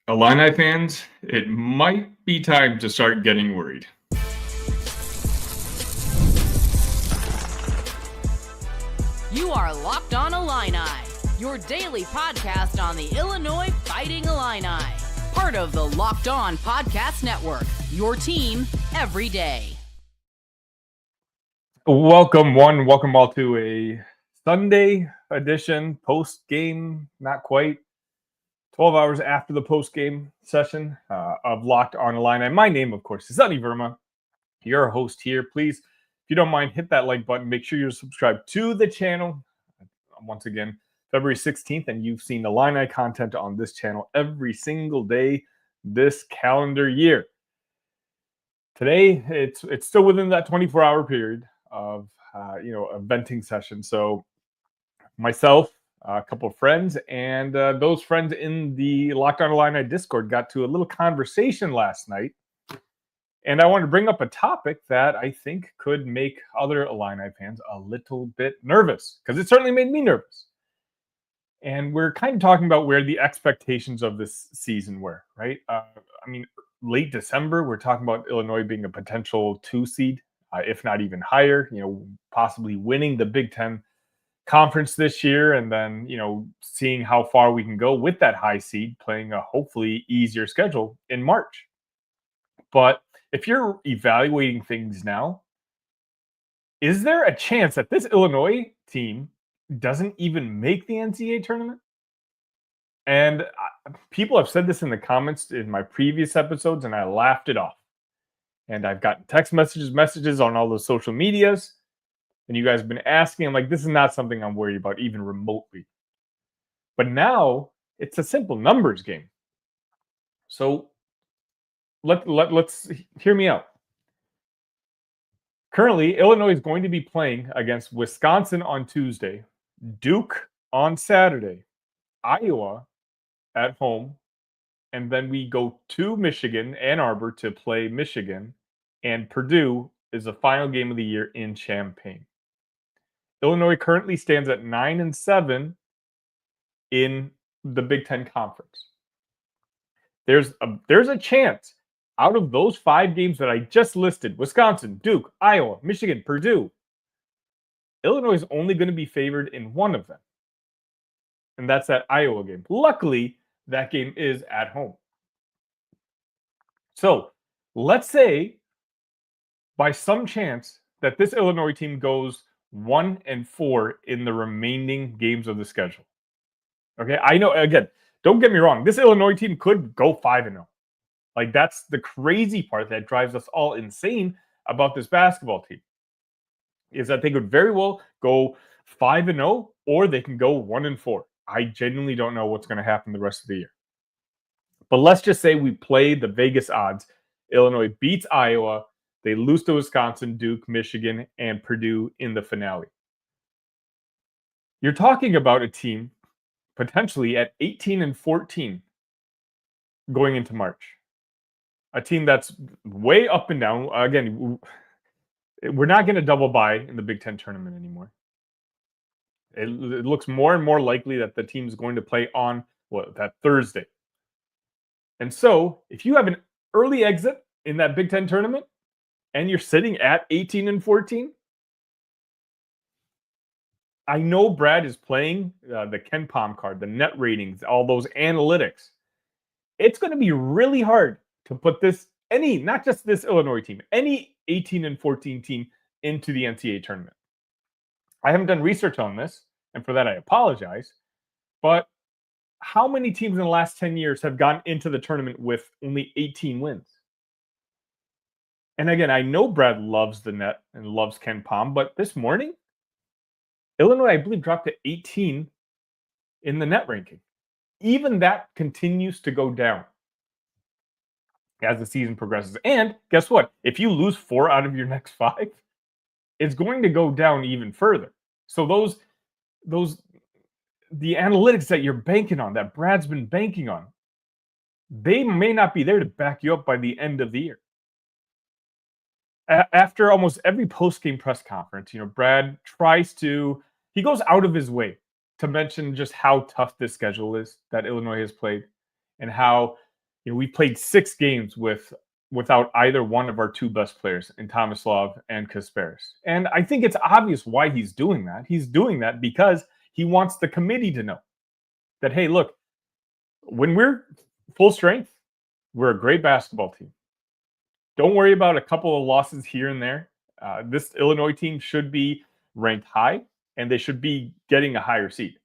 Illini fans, it might be time to start getting worried. You are Locked On Illini, your daily podcast on the Illinois Fighting Illini. Part of the Locked On Podcast Network, your team every day. Welcome all to a Sunday edition post-game, not quite, 12 hours after the post-game session of Locked On Illini. My name, of course, is Sunny Verma, your host here. Please, if you don't mind, hit that like button. Make sure you're subscribed to the channel. Once again, February 16th, and you've seen Illini content on this channel every single day this calendar year. Today, it's still within that 24-hour period of a venting session. So myself, a couple of friends, and those friends in the Locked On Illini Discord got to a little conversation last night. And I want to bring up a topic that I think could make other Illini fans a little bit nervous, because it certainly made me nervous. And we're kind of talking about where the expectations of this season were, right? Late December, we're talking about Illinois being a potential 2 seed, if not even higher, possibly winning the Big Ten Conference this year, and then, seeing how far we can go with that high seed, playing a hopefully easier schedule in March. But if you're evaluating things now, is there a chance that this Illinois team doesn't even make the NCAA tournament? And people have said this in the comments in my previous episodes, and I laughed it off. And I've gotten text messages on all the social medias, and you guys have been asking. I'm like, this is not something I'm worried about even remotely. But now it's a simple numbers game. So let's hear me out. Currently, Illinois is going to be playing against Wisconsin on Tuesday, Duke on Saturday, Iowa at home, and then we go to Michigan, Ann Arbor, to play Michigan, and Purdue is the final game of the year in Champaign. Illinois currently stands at 9-7 in the Big Ten Conference. There's a chance out of those 5 games that I just listed, Wisconsin, Duke, Iowa, Michigan, Purdue, Illinois is only going to be favored in one of them. And that's that Iowa game. Luckily, that game is at home. So let's say by some chance that this Illinois team goes 1-4 in the remaining games of the schedule. Okay, I know, again, don't get me wrong, this Illinois team could go 5-0. Like, that's the crazy part that drives us all insane about this basketball team, is that they could very well go 5-0, or they can go 1-4. I genuinely don't know what's going to happen the rest of the year. But let's just say we play the Vegas odds. Illinois beats Iowa. They lose to Wisconsin, Duke, Michigan, and Purdue in the finale. You're talking about a team potentially at 18-14 going into March. A team that's way up and down. Again, we're not going to double bye in the Big Ten tournament anymore. It looks more and more likely that the team is going to play on that Thursday. And so, if you have an early exit in that Big Ten tournament and you're sitting at 18-14, I know Brad is playing the Ken Pom card, the net ratings, all those analytics. It's going to be really hard to put not just this Illinois team, any 18-14 team into the NCAA tournament. I haven't done research on this, and for that I apologize. But how many teams in the last 10 years have gone into the tournament with only 18 wins? And again, I know Brad loves the net and loves Ken Pom, but this morning, Illinois, I believe, dropped to 18 in the net ranking. Even that continues to go down as the season progresses. And guess what? If you lose 4 out of your next 5, it's going to go down even further. So the analytics that you're banking on, that Brad's been banking on, they may not be there to back you up by the end of the year. After almost every post-game press conference, Brad he goes out of his way to mention just how tough this schedule is that Illinois has played, and how we played 6 games without either one of our 2 best players in Tomislav and Kasparis. And I think it's obvious why he's doing that. He's doing that because he wants the committee to know that, hey, look, when we're full strength, we're a great basketball team. Don't worry about a couple of losses here and there. This Illinois team should be ranked high, and they should be getting a higher seed.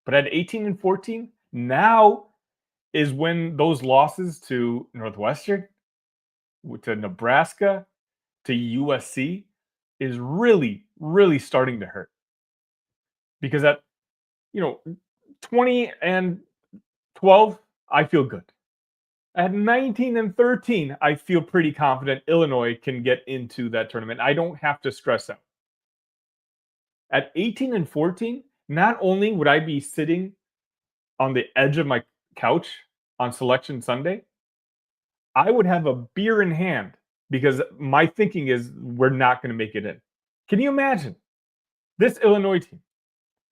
But at 18-14, now is when those losses to Northwestern, to Nebraska, to USC is really, really starting to hurt. Because at 20-12, I feel good. At 19-13, I feel pretty confident Illinois can get into that tournament. I don't have to stress out. At 18-14, not only would I be sitting on the edge of my couch on Selection Sunday, I would have a beer in hand because my thinking is we're not going to make it in. Can you imagine this Illinois team,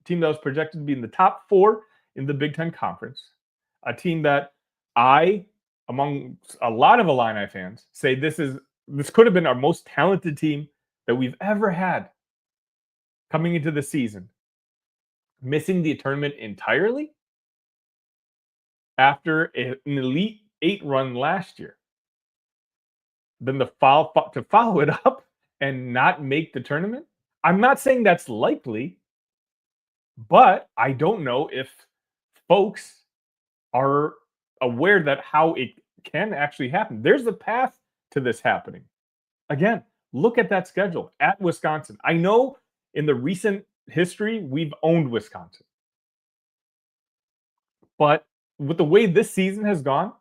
a team that was projected to be in the top 4 in the Big Ten Conference, a team that among a lot of Illini fans, say this could have been our most talented team that we've ever had coming into the season, missing the tournament entirely after an Elite 8 run last year. Then to follow it up and not make the tournament? I'm not saying that's likely, but I don't know if folks are aware that how it can actually happen. There's a path to this happening. Again, look at that schedule at Wisconsin. I know in the recent history, we've owned Wisconsin. But with the way this season has gone,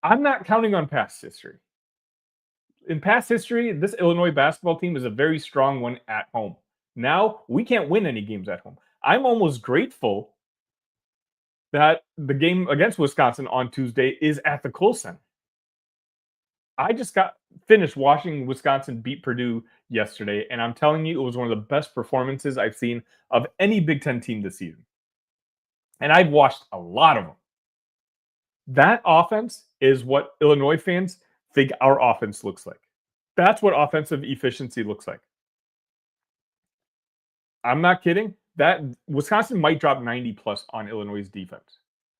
I'm not counting on past history. In past history, this Illinois basketball team is a very strong one at home. Now, we can't win any games at home. I'm almost grateful that the game against Wisconsin on Tuesday is at the Kohl Center. I just got finished watching Wisconsin beat Purdue yesterday, and I'm telling you, it was one of the best performances I've seen of any Big Ten team this season. And I've watched a lot of them. That offense is what Illinois fans think our offense looks like. That's what offensive efficiency looks like. I'm not kidding. That Wisconsin might drop 90 plus on Illinois' defense,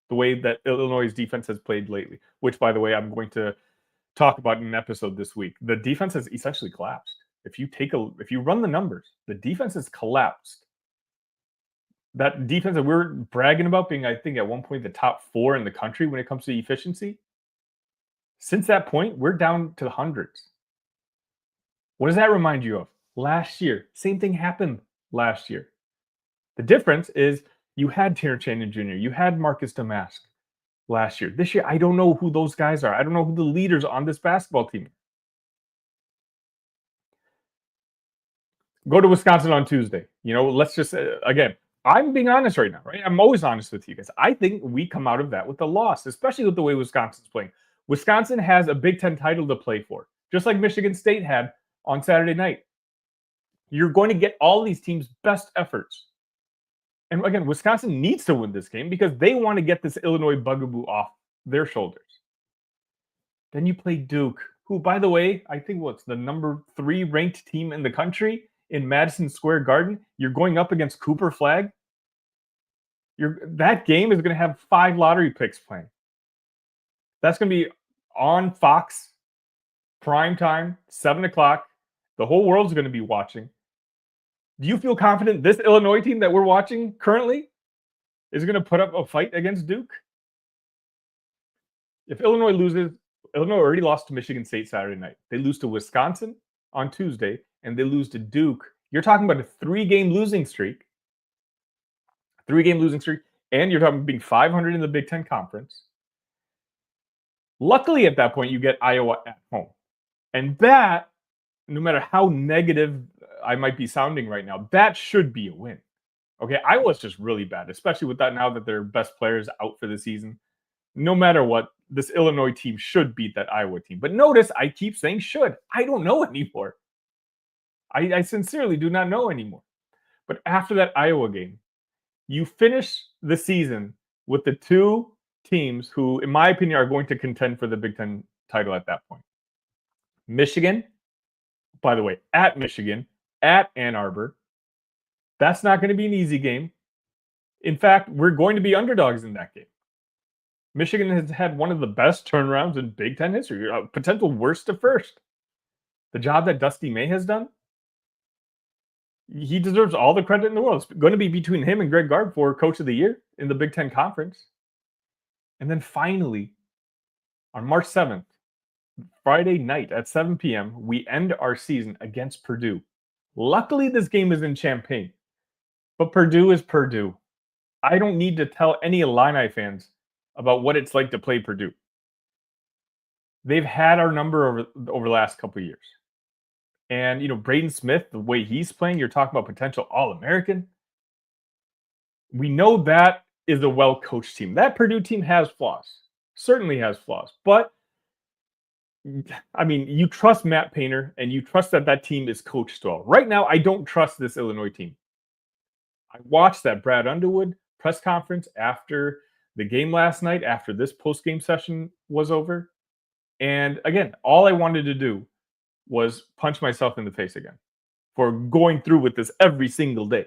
the way that Illinois' defense has played lately, which, by the way, I'm going to talk about in an episode this week. The defense has essentially collapsed. If you run the numbers, the defense has collapsed. That defense that we're bragging about being, I think, at one point the top 4 in the country when it comes to efficiency, since that point, we're down to the hundreds. What does that remind you of? Last year, same thing happened last year. The difference is you had Terrence Shannon Jr., you had Marcus Damask last year. This year, I don't know who those guys are. I don't know who the leaders on this basketball team are. Go to Wisconsin on Tuesday. Let's just, again, I'm being honest right now, right? I'm always honest with you guys. I think we come out of that with a loss, especially with the way Wisconsin's playing. Wisconsin has a Big Ten title to play for, just like Michigan State had on Saturday night. You're going to get all these teams' best efforts. And again, Wisconsin needs to win this game because they want to get this Illinois bugaboo off their shoulders. Then you play Duke, who, by the way, I think what's the number 3 ranked team in the country in Madison Square Garden. You're going up against Cooper Flag. That game is going to have 5 lottery picks playing. That's going to be on Fox, prime time, 7 o'clock. The whole world's going to be watching. Do you feel confident this Illinois team that we're watching currently is going to put up a fight against Duke? If Illinois loses, Illinois already lost to Michigan State Saturday night. They lose to Wisconsin on Tuesday, and they lose to Duke. You're talking about a 3-game losing streak. 3-game losing streak, and you're talking about being 500 in the Big Ten Conference. Luckily, at that point, you get Iowa at home. And that, no matter how negative I might be sounding right now, that should be a win. Okay, Iowa's just really bad, especially with that now that their best players out for the season. No matter what, this Illinois team should beat that Iowa team. But notice, I keep saying should. I don't know anymore. I sincerely do not know anymore. But after that Iowa game, you finish the season with the 2 teams who, in my opinion, are going to contend for the Big Ten title at that point. Michigan, by the way, at Michigan, at Ann Arbor. That's not going to be an easy game. In fact, we're going to be underdogs in that game. Michigan has had one of the best turnarounds in Big Ten history, potential worst to first. The job that Dusty May has done, he deserves all the credit in the world. It's going to be between him and Greg Gard for Coach of the Year in the Big Ten Conference. And then finally, on March 7th, Friday night at 7 p.m., we end our season against Purdue. Luckily, this game is in Champaign, but Purdue is Purdue. I don't need to tell any Illini fans about what it's like to play Purdue. They've had our number over the last couple of years. And, Braden Smith, the way he's playing, you're talking about potential All-American. We know that is a well-coached team. That Purdue team has flaws. Certainly has flaws. But, you trust Matt Painter, and you trust that team is coached well. Right now, I don't trust this Illinois team. I watched that Brad Underwood press conference after the game last night, after this post-game session was over. And again, all I wanted to do was punch myself in the face again for going through with this every single day.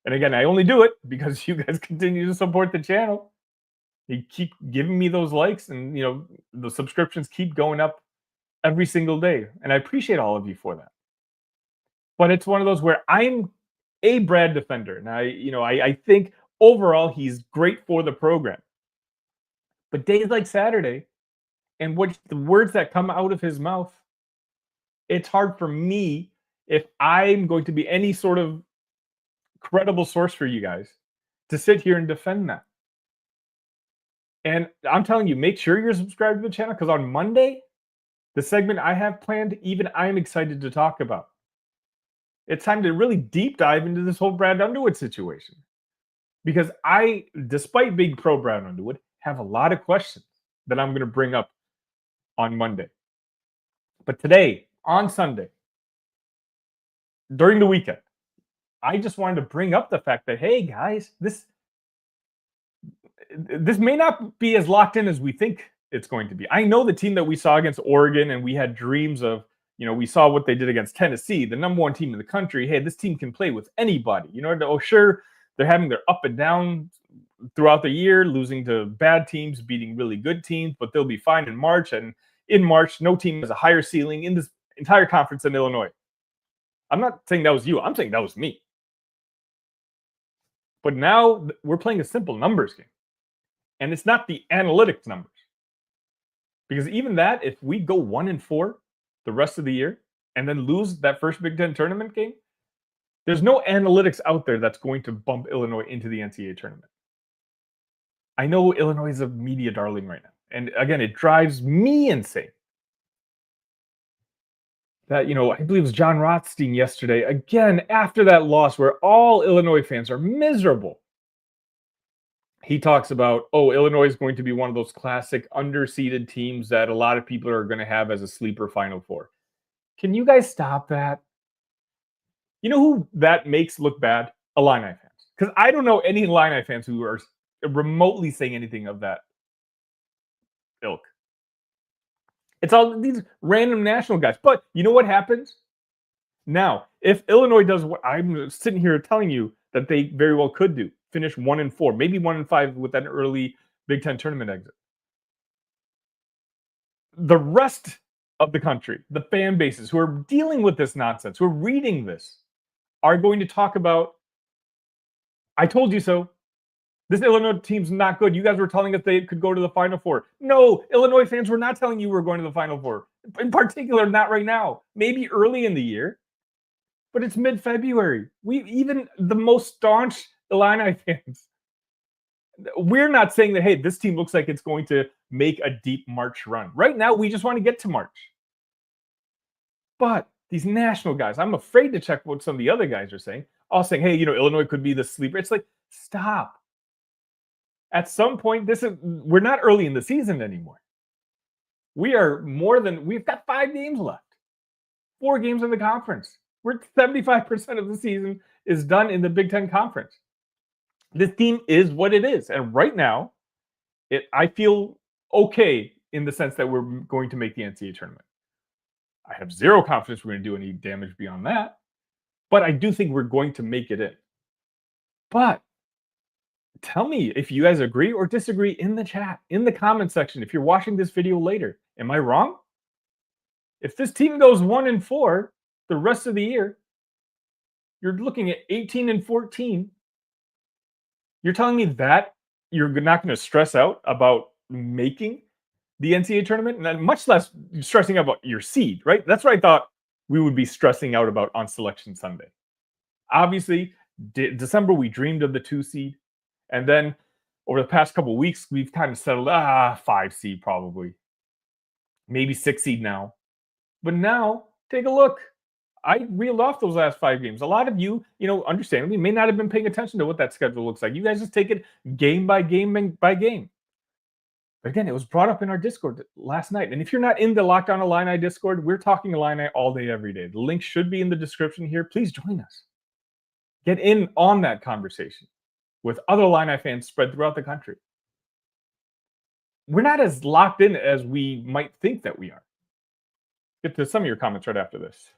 And again, I only do it because you guys continue to support the channel. You keep giving me those likes, and the subscriptions keep going up every single day. And I appreciate all of you for that. But it's one of those where I'm a Brad defender. And I think overall he's great for the program. But days like Saturday, and the words that come out of his mouth, it's hard for me, if I'm going to be any sort of credible source for you guys, to sit here and defend that. And I'm telling you, make sure you're subscribed to the channel, because on Monday, the segment I have planned, even I'm excited to talk about. It's time to really deep dive into this whole Brad Underwood situation. Because I, despite being pro Brad Underwood, have a lot of questions that I'm going to bring up on Monday. But today, on Sunday, during the weekend, I just wanted to bring up the fact that, hey guys, this may not be as locked in as we think it's going to be. I know the team that we saw against Oregon, and we had dreams of, we saw what they did against Tennessee, the number one team in the country. Hey, this team can play with anybody. Sure, they're having their up and down throughout the year, losing to bad teams, beating really good teams, but they'll be fine in March. And in March, no team has a higher ceiling in this entire conference in Illinois. I'm not saying that was you. I'm saying that was me. But now we're playing a simple numbers game. And it's not the analytics numbers. Because even that, if we go 1-4 the rest of the year and then lose that first Big Ten tournament game, there's no analytics out there that's going to bump Illinois into the NCAA tournament. I know Illinois is a media darling right now. And again, it drives me insane that, I believe it was John Rothstein yesterday, again, after that loss where all Illinois fans are miserable. He talks about, Illinois is going to be one of those classic underseeded teams that a lot of people are going to have as a sleeper Final Four. Can you guys stop that? You know who that makes look bad? Illini fans. Because I don't know any Illini fans who are remotely saying anything of that ilk. It's all these random national guys. But you know what happens? Now, if Illinois does what I'm sitting here telling you that they very well could do, finish 1-4, maybe 1-5 with that early Big Ten tournament exit, the rest of the country, the fan bases who are dealing with this nonsense, who are reading this, are going to talk about, I told you so. This Illinois team's not good. You guys were telling us they could go to the Final Four. No, Illinois fans were not telling you we were going to the Final Four. In particular, not right now. Maybe early in the year, but it's mid-February. Even the most staunch Illini fans, we're not saying that, hey, this team looks like it's going to make a deep March run. Right now, we just want to get to March. But these national guys, I'm afraid to check what some of the other guys are saying. All saying, hey, Illinois could be the sleeper. It's like, stop. At some point, we're not early in the season anymore. We've got 5 games left. 4 games in the conference. We're 75% of the season is done in the Big Ten Conference. This team is what it is. And right now, I feel okay in the sense that we're going to make the NCAA tournament. I have zero confidence we're going to do any damage beyond that, but I do think we're going to make it in. But tell me if you guys agree or disagree in the chat, in the comment section. If you're watching this video later, am I wrong? If this team goes 1-4 the rest of the year, you're looking at 18-14. You're telling me that you're not going to stress out about making the NCAA tournament, and much less stressing out about your seed, right? That's what I thought we would be stressing out about on Selection Sunday. Obviously, December, we dreamed of the 2 seed. And then over the past couple of weeks, we've kind of settled, 5 seed probably. Maybe 6 seed now. But now, take a look. I reeled off those last 5 games. A lot of you, understandably, may not have been paying attention to what that schedule looks like. You guys just take it game by game by game. But again, it was brought up in our Discord last night. And if you're not in the Locked On Illini Discord, we're talking Illini all day, every day. The link should be in the description here. Please join us. Get in on that conversation with other Illini fans spread throughout the country. We're not as locked in as we might think that we are. Get to some of your comments right after this.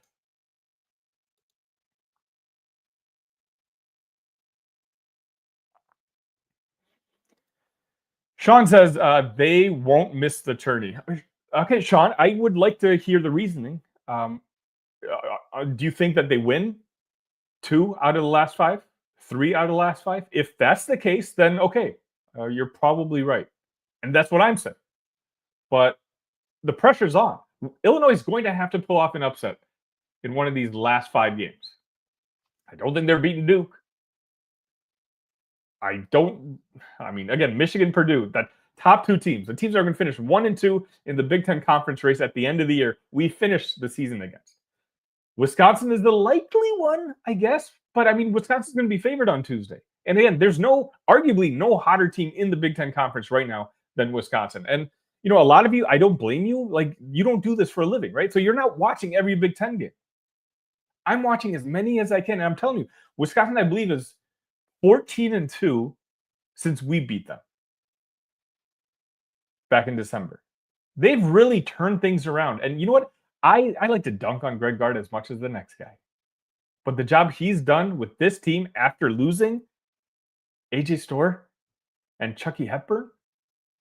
Sean says they won't miss the tourney. Okay, Sean, I would like to hear the reasoning. Do you think that they win 2 out of the last 5? 3 out of the last 5? If that's the case, then okay, you're probably right. And that's what I'm saying. But the pressure's on. Illinois is going to have to pull off an upset in one of these last 5 games. I don't think they're beating Duke. Again, Michigan, Purdue, that top 2 teams, the teams that are going to finish 1 and 2 in the Big Ten conference race at the end of the year, we finish the season against. Wisconsin is the likely one, I guess. But Wisconsin's going to be favored on Tuesday. And again, there's arguably no hotter team in the Big Ten conference right now than Wisconsin. And, a lot of you, I don't blame you. Like, you don't do this for a living, right? So you're not watching every Big Ten game. I'm watching as many as I can. And I'm telling you, Wisconsin, I believe, is 14-2 since we beat them back in December. They've really turned things around. And you know what? I like to dunk on Greg Gard as much as the next guy. But the job he's done with this team after losing AJ Storr and Chucky Hepburn,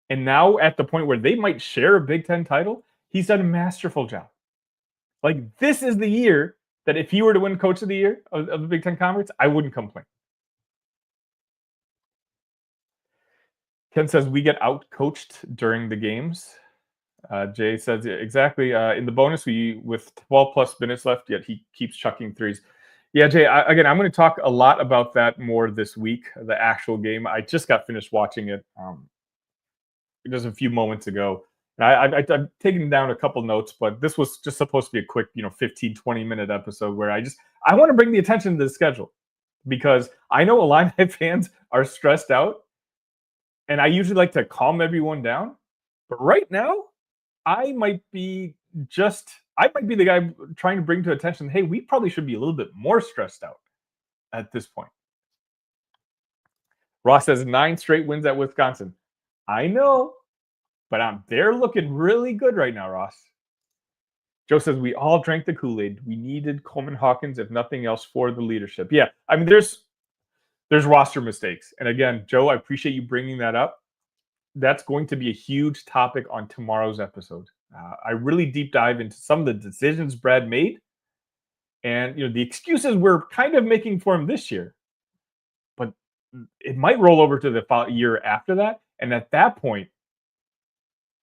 and now at the point where they might share a Big Ten title, he's done a masterful job. Like, this is the year that if he were to win Coach of the Year of the Big Ten Conference, I wouldn't complain. Ken says, we get out-coached during the games. Jay says, exactly. In the bonus, with 12-plus minutes left, yet he keeps chucking threes. Yeah, Jay, I'm going to talk a lot about that more this week, the actual game. I just got finished watching it just a few moments ago. I've taken down a couple notes, but this was just supposed to be a quick, 15, 20-minute episode where I want to bring the attention to the schedule because I know Illini fans are stressed out, and I usually like to calm everyone down. But right now, I might be the guy trying to bring to attention, hey, we probably should be a little bit more stressed out at this point. Ross says 9 straight wins at Wisconsin. I know, but they're looking really good right now, Ross. Joe says we all drank the Kool-Aid. We needed Coleman Hawkins, if nothing else, for the leadership. Yeah, there's roster mistakes. And again, Joe, I appreciate you bringing that up. That's going to be a huge topic on tomorrow's episode. I really deep dive into some of the decisions Brad made and, the excuses we're kind of making for him this year. But it might roll over to the year after that. And at that point,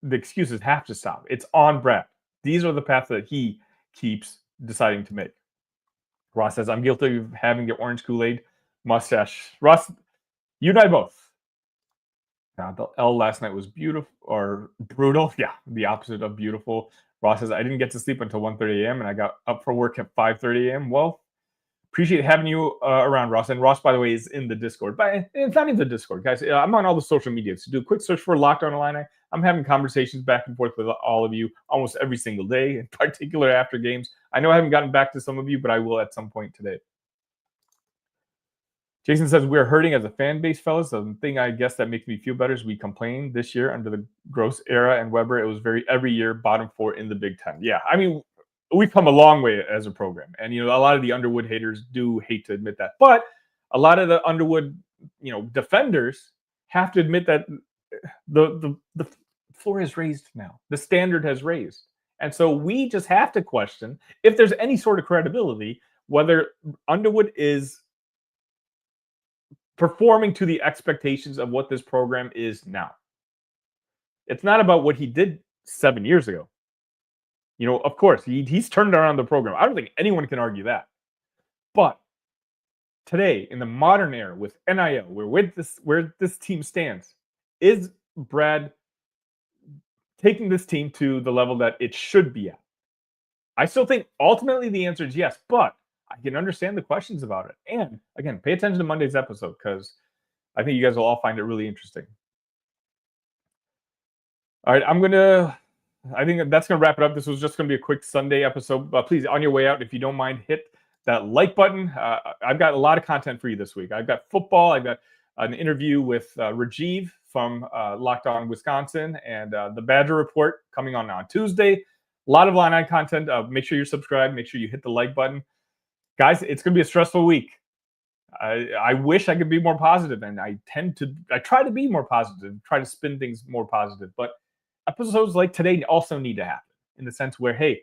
the excuses have to stop. It's on Brad. These are the paths that he keeps deciding to make. Ross says, I'm guilty of having the orange Kool-Aid mustache. Ross, you and I both. The L last night was beautiful or brutal. Yeah, the opposite of beautiful. Ross says, I didn't get to sleep until 1:30 a.m. and I got up for work at 5:30 a.m. Well, appreciate having you around, Ross. And Ross, by the way, is in the Discord. But it's not in the Discord, guys. I'm on all the social media. So do a quick search for Locked On Illini. I'm having conversations back and forth with all of you almost every single day, in particular after games. I know I haven't gotten back to some of you, but I will at some point today. Jason says, we're hurting as a fan base, fellas. The thing I guess that makes me feel better is we complained this year under the Gross era and Weber. It was every year bottom 4 in the Big Ten. Yeah, I mean, we've come a long way as a program. And, a lot of the Underwood haters do hate to admit that. But a lot of the Underwood, defenders have to admit that the floor is raised now. The standard has raised. And so we just have to question if there's any sort of credibility, whether Underwood is performing to the expectations of what this program is now. It's not about what he did 7 years ago. Of course, he's turned around the program. I don't think anyone can argue that. But today, in the modern era with NIL, where this team stands, is Brad taking this team to the level that it should be at? I still think ultimately the answer is yes, but I can understand the questions about it. And again, pay attention to Monday's episode because I think you guys will all find it really interesting. All right, I think that's going to wrap it up. This was just going to be a quick Sunday episode. But please, on your way out, if you don't mind, hit that like button. I've got a lot of content for you this week. I've got football. I've got an interview with Rajiv from Locked On Wisconsin and the Badger Report coming on Tuesday. A lot of Illini content. Make sure you're subscribed. Make sure you hit the like button. Guys, it's going to be a stressful week. I wish I could be more positive, and I try to be more positive, try to spin things more positive. But episodes like today also need to happen in the sense where, hey,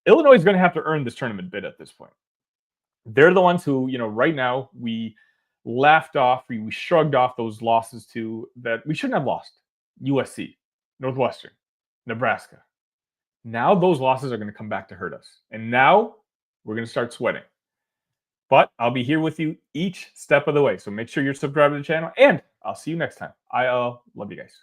Illinois is going to have to earn this tournament bid at this point. They're the ones who, right now we laughed off, we shrugged off those losses to that we shouldn't have lost. USC, Northwestern, Nebraska. Now those losses are going to come back to hurt us. And now we're going to start sweating. But I'll be here with you each step of the way. So make sure you're subscribed to the channel, and I'll see you next time. I love you guys.